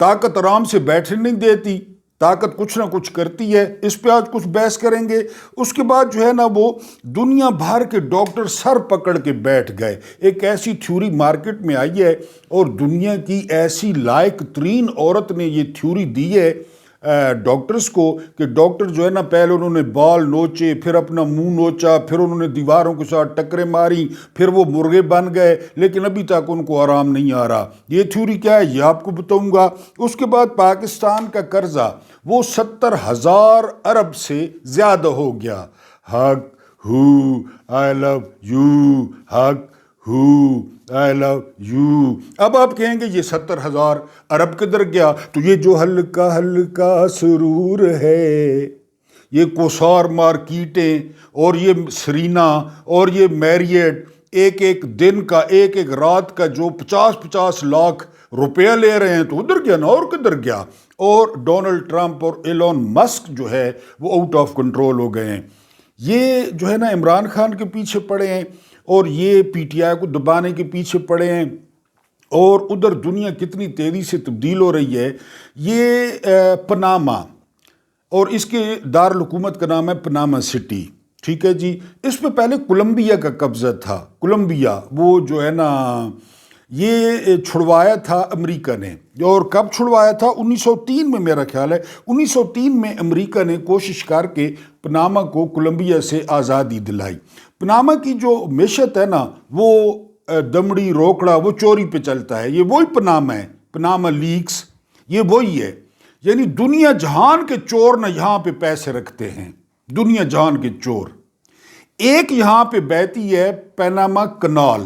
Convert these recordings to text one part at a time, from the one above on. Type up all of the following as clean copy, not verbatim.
طاقت آرام سے بیٹھنے نہیں دیتی، طاقت کچھ نہ کچھ کرتی ہے، اس پہ آج کچھ بحث کریں گے۔ اس کے بعد جو ہے نا وہ دنیا بھر کے ڈاکٹر سر پکڑ کے بیٹھ گئے، ایک ایسی تھیوری مارکیٹ میں آئی ہے اور دنیا کی ایسی لائق ترین عورت نے یہ تھیوری دی ہے ڈاکٹرز کو کہ ڈاکٹر جو ہے نا پہلے انہوں نے بال نوچے، پھر اپنا منہ نوچا، پھر انہوں نے دیواروں کے ساتھ ٹکریں ماری، پھر وہ مرغے بن گئے، لیکن ابھی تک ان کو آرام نہیں آ رہا۔ یہ تھیوری کیا ہے یہ آپ کو بتاؤں گا۔ اس کے بعد پاکستان کا قرضہ وہ 70,000 ارب سے زیادہ ہو گیا۔ حق ہو آئی لو یو، حق ہو آئی لو یو۔ اب آپ کہیں گے یہ 70,000 ارب کدھر گیا؟ تو یہ جو ہلکا ہلکا سرور ہے، یہ کوسار مارکیٹیں اور یہ سرینا اور یہ میریٹ ایک ایک دن کا ایک ایک رات کا جو 50-50 لاکھ روپیہ لے رہے ہیں تو ادھر گیا نا، اور کدھر گیا؟ اور ڈونلڈ ٹرمپ اور ایلون مسک جو ہے وہ آؤٹ آف کنٹرول ہو گئے ہیں۔ یہ جو ہے نا عمران خان کے پیچھے پڑے ہیں اور یہ پی ٹی آئی کو دبانے کے پیچھے پڑے ہیں، اور ادھر دنیا کتنی تیزی سے تبدیل ہو رہی ہے۔ یہ پناما اور اس کے دارالحکومت کا نام ہے پناما سٹی، ٹھیک ہے جی۔ اس پہ پہلے کولمبیا کا قبضہ تھا، کولمبیا وہ جو ہے نا یہ چھڑوایا تھا امریکہ نے، اور کب چھڑوایا تھا؟ 1903 میں، میرا خیال ہے 1903 میں امریکہ نے کوشش کر کے پناما کو کولمبیا سے آزادی دلائی۔ پناما کی جو معیشت ہے نا وہ دمڑی روکڑا وہ چوری پہ چلتا ہے، یہ وہی پناما ہے، پناما لیکس یہ وہی ہے، یعنی دنیا جہان کے چور نہ یہاں پہ پیسے رکھتے ہیں، دنیا جہان کے چور۔ ایک یہاں پہ بہتی ہے پیناما کنال،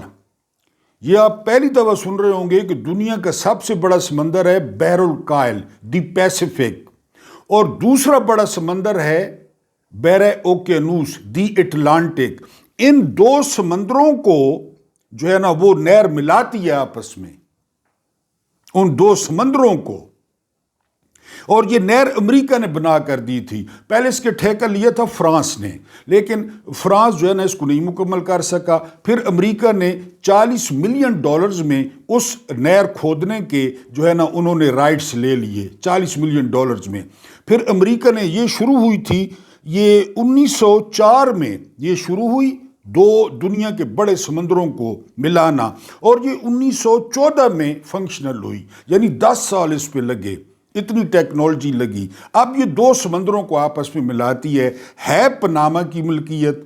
یہ آپ پہلی دفعہ سن رہے ہوں گے کہ دنیا کا سب سے بڑا سمندر ہے بحر الکاہل، دی پیسیفک، اور دوسرا بڑا سمندر ہے بحر اوکینوس، دی اٹلانٹک۔ ان دو سمندروں کو جو ہے نا وہ نہر ملاتی ہے آپس میں، ان دو سمندروں کو، اور یہ نہر امریکہ نے بنا کر دی تھی۔ پہلے اس کے ٹھیکہ لیا تھا فرانس نے، لیکن فرانس جو ہے نا اس کو نہیں مکمل کر سکا۔ پھر امریکہ نے $40 ملین میں اس نہر کھودنے کے جو ہے نا انہوں نے رائٹس لے لیے، $40 ملین میں۔ پھر امریکہ نے یہ شروع ہوئی تھی، یہ 1904 میں یہ شروع ہوئی دو دنیا کے بڑے سمندروں کو ملانا، اور یہ 1914 میں فنکشنل ہوئی، یعنی 10 سال اس پہ لگے، اتنی ٹیکنالوجی لگی۔ اب یہ دو سمندروں کو آپس میں ملاتی ہے پناما کی ملکیت۔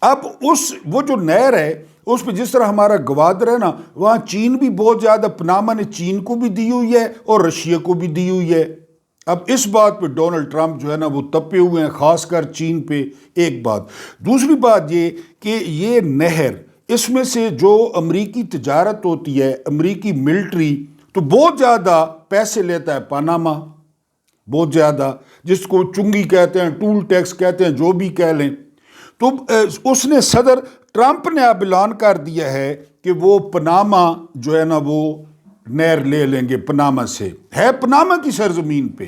اب وہ جو نہر ہے اس پہ جس طرح ہمارا گوادر ہے نا، وہاں چین بھی بہت زیادہ، پناما نے چین کو بھی دی ہوئی ہے اور رشیا کو بھی دی ہوئی ہے۔ اب اس بات پہ ڈونلڈ ٹرمپ جو ہے نا وہ تپے ہوئے ہیں، خاص کر چین پہ، ایک بات۔ دوسری بات یہ کہ یہ نہر، اس میں سے جو امریکی تجارت ہوتی ہے، امریکی ملٹری، تو بہت زیادہ پیسے لیتا ہے پاناما، بہت زیادہ، جس کو چنگی کہتے ہیں، ٹول ٹیکس کہتے ہیں، جو بھی کہہ لیں۔ تو اس نے صدر ٹرمپ نے اب اعلان کر دیا ہے کہ وہ پناما جو ہے نا وہ نہر لے لیں گے پناما سے، ہے پناما کی سرزمین پہ،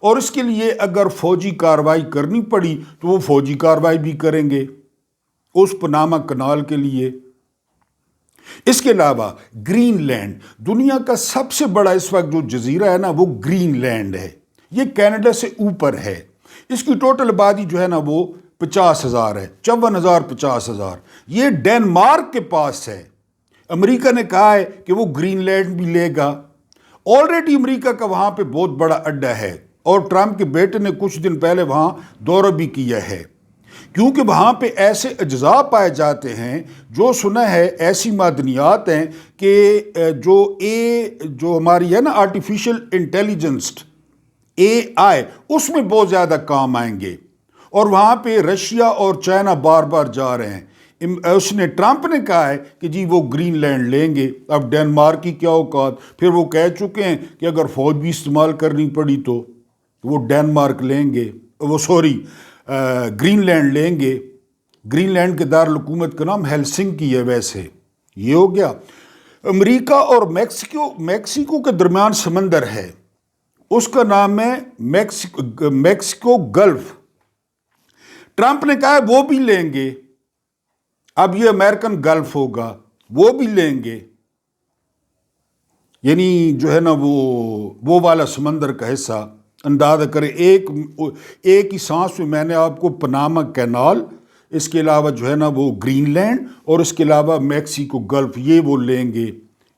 اور اس کے لیے اگر فوجی کارروائی کرنی پڑی تو وہ فوجی کارروائی بھی کریں گے اس پناما کنال کے لیے۔ اس کے علاوہ گرین لینڈ، دنیا کا سب سے بڑا اس وقت جو جزیرہ ہے نا وہ گرین لینڈ ہے، یہ کینیڈا سے اوپر ہے۔ اس کی ٹوٹل آبادی جو ہے نا وہ 50,000 ہے، 54,000 یہ ڈنمارک کے پاس ہے۔ امریکہ نے کہا ہے کہ وہ گرین لینڈ بھی لے گا، آلریڈی امریکہ کا وہاں پہ بہت بڑا اڈا ہے، اور ٹرمپ کے بیٹے نے کچھ دن پہلے وہاں دورہ بھی کیا ہے، کیونکہ وہاں پہ ایسے اجزاء پائے جاتے ہیں، جو سنا ہے ایسی معدنیات ہیں کہ جو ہماری ہے نا آرٹیفیشل انٹیلیجنس AI، اس میں بہت زیادہ کام آئیں گے، اور وہاں پہ رشیا اور چائنا بار بار جا رہے ہیں۔ اس نے ٹرمپ نے کہا ہے کہ جی وہ گرین لینڈ لیں گے۔ اب ڈنمارک کی کیا اوقات، پھر وہ کہہ چکے ہیں کہ اگر فوج بھی استعمال کرنی پڑی تو وہ ڈنمارک لیں گے، گرین لینڈ لیں گے۔ گرین لینڈ کے دارالحکومت کا نام ہیلسنکی ہے ویسے۔ یہ ہو گیا۔ امریکہ اور میکسیکو کے درمیان سمندر ہے، اس کا نام ہے میکسیکو گلف۔ ٹرمپ نے کہا ہے وہ بھی لیں گے، اب یہ امریکن گلف ہوگا، وہ بھی لیں گے۔ یعنی جو ہے نا وہ والا سمندر کا حصہ اندازہ کریں، ایک ہی سانس میں میں نے آپ کو پاناما کینال، اس کے علاوہ جو ہے نا وہ گرین لینڈ، اور اس کے علاوہ میکسیکو گلف، یہ وہ لیں گے۔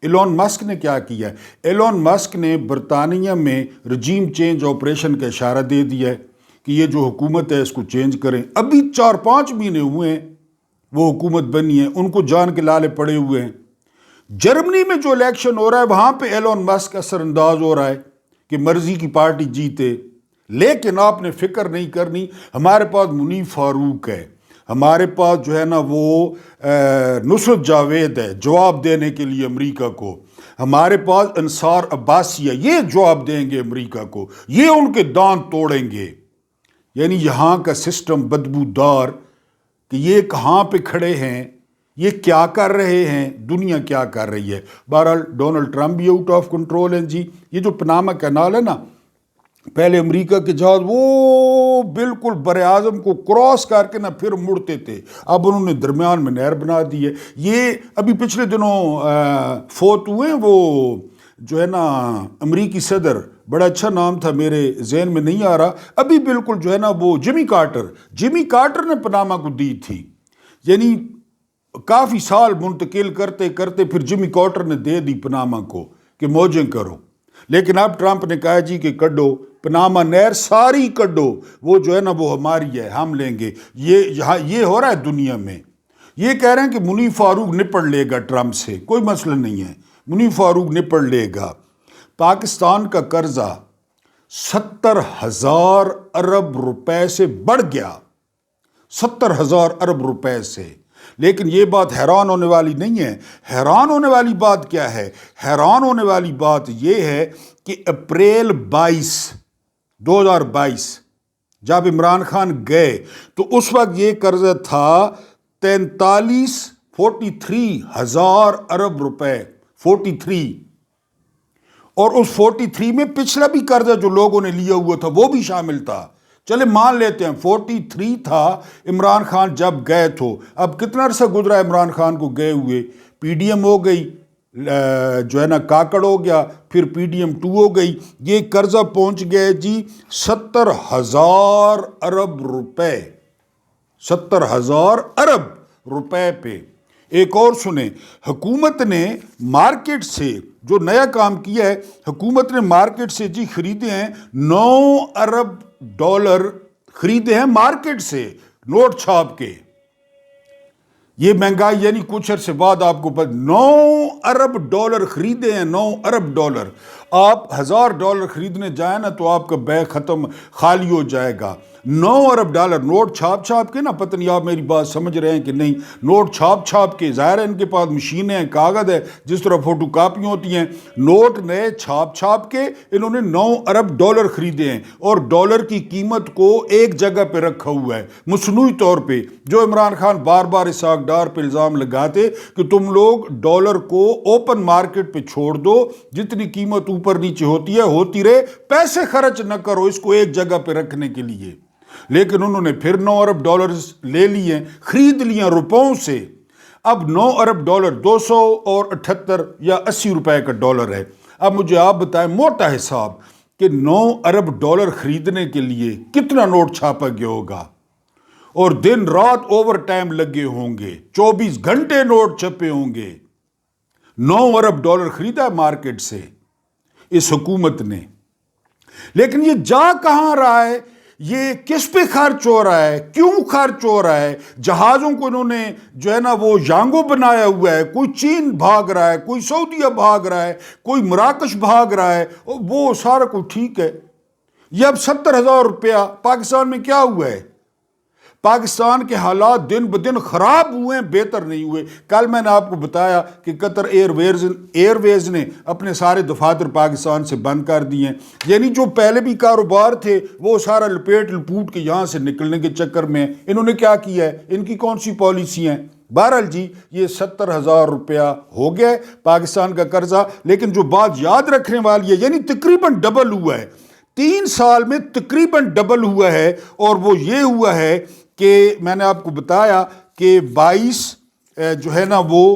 ایلون مسک نے کیا کیا ہے؟ ایلون مسک نے برطانیہ میں رجیم چینج آپریشن کا اشارہ دے دیا ہے کہ یہ جو حکومت ہے اس کو چینج کریں۔ ابھی 4-5 مہینے ہوئے ہیں وہ حکومت بنی ہے، ان کو جان کے لالے پڑے ہوئے ہیں۔ جرمنی میں جو الیکشن ہو رہا ہے وہاں پہ ایلون مسک اثر انداز ہو رہا ہے کہ مرضی کی پارٹی جیتے، لیکن آپ نے فکر نہیں کرنی۔ ہمارے پاس منیف فاروق ہے، ہمارے پاس جو ہے نا وہ نصرت جاوید ہے جواب دینے کے لیے امریکہ کو، ہمارے پاس انصار عباسی ہے، یہ جواب دیں گے امریکہ کو، یہ ان کے دانت توڑیں گے۔ یعنی یہاں کا سسٹم بدبودار کہ یہ کہاں پہ کھڑے ہیں، یہ کیا کر رہے ہیں، دنیا کیا کر رہی ہے۔ بہرحال ڈونلڈ ٹرمپ بھی آؤٹ آف کنٹرول ہیں جی۔ یہ جو پاناما کینال ہے نا، پہلے امریکہ کے جہاز وہ بالکل بر اعظم کو کراس کر کے نا پھر مڑتے تھے، اب انہوں نے درمیان میں نہر بنا دی ہے۔ یہ ابھی پچھلے دنوں فوت ہوئے وہ جو ہے نا امریکی صدر، بڑا اچھا نام تھا، میرے ذہن میں نہیں آ رہا ابھی، بالکل جو ہے نا وہ جمی کارٹر نے پاناما کو دی تھی۔ یعنی کافی سال منتقل کرتے کرتے پھر جمی کارٹر نے دے دی پاناما کو کہ موجیں کرو، لیکن اب ٹرمپ نے کہا جی کہ کڈو پاناما نہر ساری کڈو، وہ جو ہے نا وہ ہماری ہے، ہم لیں گے۔ یہ ہو رہا ہے دنیا میں۔ یہ کہہ رہے ہیں کہ منیف فاروق نپٹ لے گا ٹرمپ سے، کوئی مسئلہ نہیں ہے، منیف فاروق نپٹ لے گا۔ پاکستان کا قرضہ 70,000 ارب روپے سے بڑھ گیا، 70,000 ارب روپے سے۔ لیکن یہ بات حیران ہونے والی نہیں ہے۔ حیران ہونے والی بات کیا ہے؟ حیران ہونے والی بات یہ ہے کہ اپریل 2022 جب عمران خان گئے تو اس وقت یہ قرضہ تھا 43,000 ارب روپے، 43، اور اس 43 میں پچھلا بھی قرضہ جو لوگوں نے لیا ہوا تھا وہ بھی شامل تھا۔ چلے مان لیتے ہیں 43 تھا عمران خان جب گئے تو۔ اب کتنا عرصہ گزرا عمران خان کو گئے ہوئے؟ پی ڈی ایم ہو گئی، جو ہے نا کاکڑ ہو گیا، پھر پی ڈی ایم 2 ہو گئی، یہ قرضہ پہنچ گئے جی 70,000 ارب روپے، 70,000 ارب روپے پہ۔ ایک اور سنیں، حکومت نے مارکیٹ سے جو نیا کام کیا ہے، حکومت نے مارکیٹ سے جی خریدے ہیں 9 ارب ڈالر خریدے ہیں مارکیٹ سے، نوٹ چھاپ کے۔ یہ مہنگائی یعنی کچھ عرصے بعد آپ کو 9 ارب ڈالر خریدے ہیں، 9 ارب ڈالر۔ آپ $1,000 خریدنے جائیں نا تو آپ کا بیگ ختم خالی ہو جائے گا۔ 9 ارب ڈالر نوٹ چھاپ کے نا، پتہ نہیں آپ میری بات سمجھ رہے ہیں کہ نہیں، نوٹ چھاپ کے، ظاہر ہے ان کے پاس مشینیں ہیں، کاغذ ہے، جس طرح فوٹو کاپی ہوتی ہیں، نوٹ نئے چھاپ کے انہوں نے 9 ارب ڈالر خریدے ہیں، اور ڈالر کی قیمت کو ایک جگہ پہ رکھا ہوا ہے مصنوعی طور پہ، جو عمران خان بار بار اسحاق ڈار پہ الزام لگاتے کہ تم لوگ ڈالر کو اوپن مارکیٹ پہ چھوڑ دو، جتنی قیمت اوپر نیچے ہوتی ہے ہوتی رہے، پیسے خرچ نہ کرو اس کو ایک جگہ پہ رکھنے کے لیے۔ لیکن انہوں نے پھر 9 ارب ڈالر لے لیے، خرید لیے روپوں سے۔ اب 9 ارب ڈالر 278 یا 80 روپے کا ڈالر ہے۔ اب مجھے آپ بتائیں موٹا حساب کہ 9 ارب ڈالر خریدنے کے لیے کتنا نوٹ چھاپا گیا ہوگا، اور دن رات اوور ٹائم لگے ہوں گے، 24 گھنٹے نوٹ چھپے ہوں گے۔ 9 ارب ڈالر خریدا مارکیٹ سے اس حکومت نے، لیکن یہ جا کہاں رہا ہے؟ یہ کس پہ خرچ ہو رہا ہے؟ کیوں خرچ ہو رہا ہے؟ جہازوں کو انہوں نے جو ہے نا وہ یانگو بنایا ہوا ہے، کوئی چین بھاگ رہا ہے، کوئی سعودیہ بھاگ رہا ہے، کوئی مراکش بھاگ رہا ہے، وہ سارا کچھ ٹھیک ہے۔ یہ اب 70,000 روپیہ پاکستان میں کیا ہوا ہے؟ پاکستان کے حالات دن بدن خراب ہوئے ہیں، بہتر نہیں ہوئے۔ کل میں نے آپ کو بتایا کہ قطر ایئر ویز نے اپنے سارے دفاتر پاکستان سے بند کر دیے ہیں، یعنی جو پہلے بھی کاروبار تھے وہ سارا لپوٹ کے یہاں سے نکلنے کے چکر میں انہوں نے کیا کیا ہے، ان کی کون سی پالیسی ہیں۔ بہرحال جی یہ 70,000 روپیہ ہو گیا ہے پاکستان کا قرضہ، لیکن جو بات یاد رکھنے والی ہے یعنی تقریباً ڈبل ہوا ہے، 3 سال میں تقریباً ڈبل ہوا ہے، اور وہ یہ ہوا ہے کہ میں نے آپ کو بتایا کہ 22 جو ہے نا وہ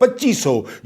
2500,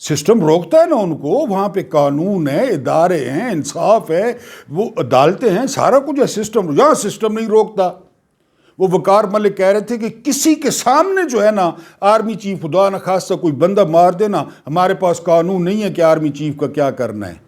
سسٹم روکتا ہے نا ان کو، وہاں پہ قانون ہے، ادارے ہیں، انصاف ہے، وہ عدالتیں ہیں، سارا کچھ ہے سسٹم، یہاں سسٹم نہیں روکتا۔ وہ وقار ملک کہہ رہے تھے کہ کسی کے سامنے جو ہے نا آرمی چیف خدا نخواستہ کوئی بندہ مار دینا، ہمارے پاس قانون نہیں ہے کہ آرمی چیف کا کیا کرنا ہے۔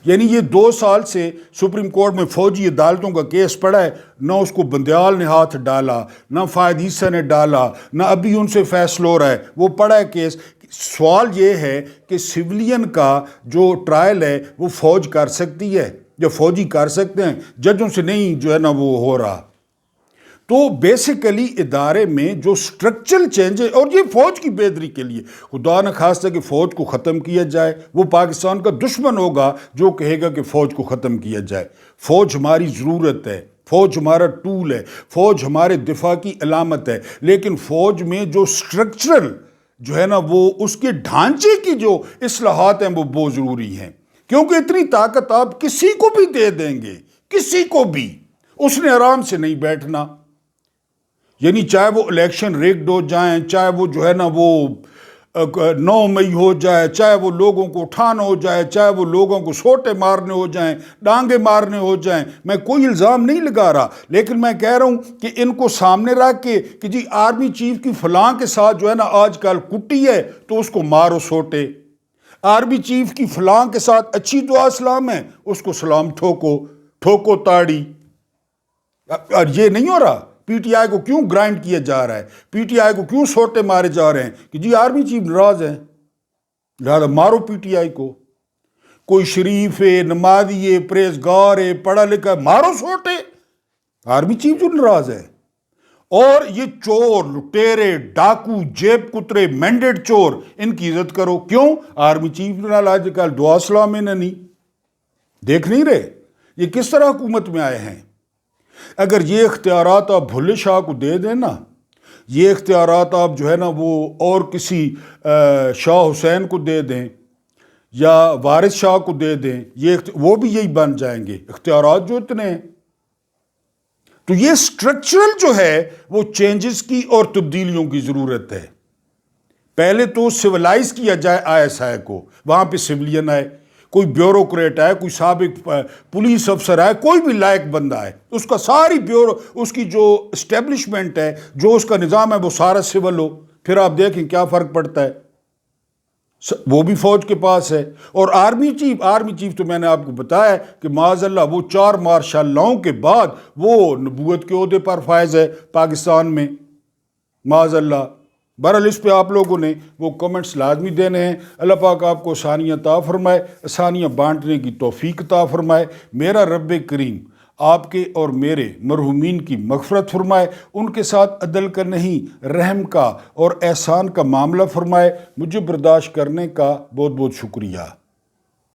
یعنی یہ 2 سال سے سپریم کورٹ میں فوجی عدالتوں کا کیس پڑا ہے، نہ اس کو بندیال نے ہاتھ ڈالا، نہ فائد عیسیٰ نے ڈالا، نہ ابھی ان سے فیصلہ ہو رہا ہے، وہ پڑا ہے کیس۔ سوال یہ ہے کہ سویلین کا جو ٹرائل ہے وہ فوج کر سکتی ہے، جو فوجی کر سکتے ہیں، ججوں سے نہیں جو ہے نا وہ ہو رہا۔ تو بیسیکلی ادارے میں جو سٹرکچرل چینج ہے، اور یہ فوج کی بہتری کے لیے، خدا نہ خواستہ کہ فوج کو ختم کیا جائے، وہ پاکستان کا دشمن ہوگا جو کہے گا کہ فوج کو ختم کیا جائے۔ فوج ہماری ضرورت ہے، فوج ہمارا ٹول ہے، فوج ہمارے دفاع کی علامت ہے، لیکن فوج میں جو سٹرکچرل جو ہے نا وہ اس کے ڈھانچے کی جو اصلاحات ہیں وہ بہت ضروری ہیں، کیونکہ اتنی طاقت آپ کسی کو بھی دے دیں گے، کسی کو بھی، اس نے آرام سے نہیں بیٹھنا۔ یعنی چاہے وہ الیکشن ریگڈ ہو جائیں، چاہے وہ جو ہے نا وہ 9 مئی ہو جائے، چاہے وہ لوگوں کو اٹھانا ہو جائے، چاہے وہ لوگوں کو سوٹے مارنے ہو جائیں، ڈانگے مارنے ہو جائیں، میں کوئی الزام نہیں لگا رہا، لیکن میں کہہ رہا ہوں کہ ان کو سامنے رکھ کے کہ جی آرمی چیف کی فلاں کے ساتھ جو ہے نا آج کل کٹی ہے تو اس کو مارو سوٹے، آرمی چیف کی فلاں کے ساتھ اچھی دعا سلام ہے، اس کو سلام ٹھوکو تاڑی۔ اور یہ نہیں ہو رہا، پی ٹی آئی کو کیوں گرائنڈ کیا جا رہا ہے، پی ٹی آئی کو کیوں سوٹے مارے جا رہے ہیں کہ جی آرمی چیف ناراض ہے، لہٰذا مارو پی ٹی آئی کو۔ کوئی شریف ہے، نمازی ہے، پرہیزگار ہے، پڑھا لکھا ہے، مارو سوٹے، آرمی چیف جو ناراض ہے۔ اور یہ چور، لٹیرے، ڈاکو، جیب کترے، مینڈیٹ چور، ان کی عزت کرو۔ کیوں؟ آرمی چیف نے آج کل دعا سلام میں نہیں دیکھ نہیں رہے، یہ کس طرح حکومت میں آئے ہیں۔ اگر یہ اختیارات آپ بھلے شاہ کو دے دیں نا، یہ اختیارات آپ جو ہے نا وہ اور کسی شاہ حسین کو دے دیں یا وارث شاہ کو دے دیں، وہ بھی یہی بن جائیں گے اختیارات جو اتنے ہیں۔ تو یہ سٹرکچرل جو ہے وہ چینجز کی اور تبدیلیوں کی ضرورت ہے۔ پہلے تو سیولائز کیا جائے آئی ایس آئی کو، وہاں پہ سویلین آئے، کوئی بیوروکریٹ آئے، کوئی سابق پولیس افسر آئے، کوئی بھی لائق بندہ آئے، اس کا ساری اس کی جو اسٹیبلشمنٹ ہے، جو اس کا نظام ہے وہ سارا سول ہو، پھر آپ دیکھیں کیا فرق پڑتا ہے۔ وہ بھی فوج کے پاس ہے۔ اور آرمی چیف تو میں نے آپ کو بتایا کہ معاذ اللہ وہ 4 مارشل لاؤں کے بعد وہ نبوت کے عہدے پر فائز ہے پاکستان میں، معاذ اللہ۔ بہرحال اس پہ آپ لوگوں نے وہ کمنٹس لازمی دینے ہیں۔ اللہ پاک آپ کو آسانیاں عطا فرمائے، آسانیاں بانٹنے کی توفیق عطا فرمائے۔ میرا رب کریم آپ کے اور میرے مرحومین کی مغفرت فرمائے، ان کے ساتھ عدل کا نہیں رحم کا اور احسان کا معاملہ فرمائے۔ مجھے برداشت کرنے کا بہت بہت شکریہ۔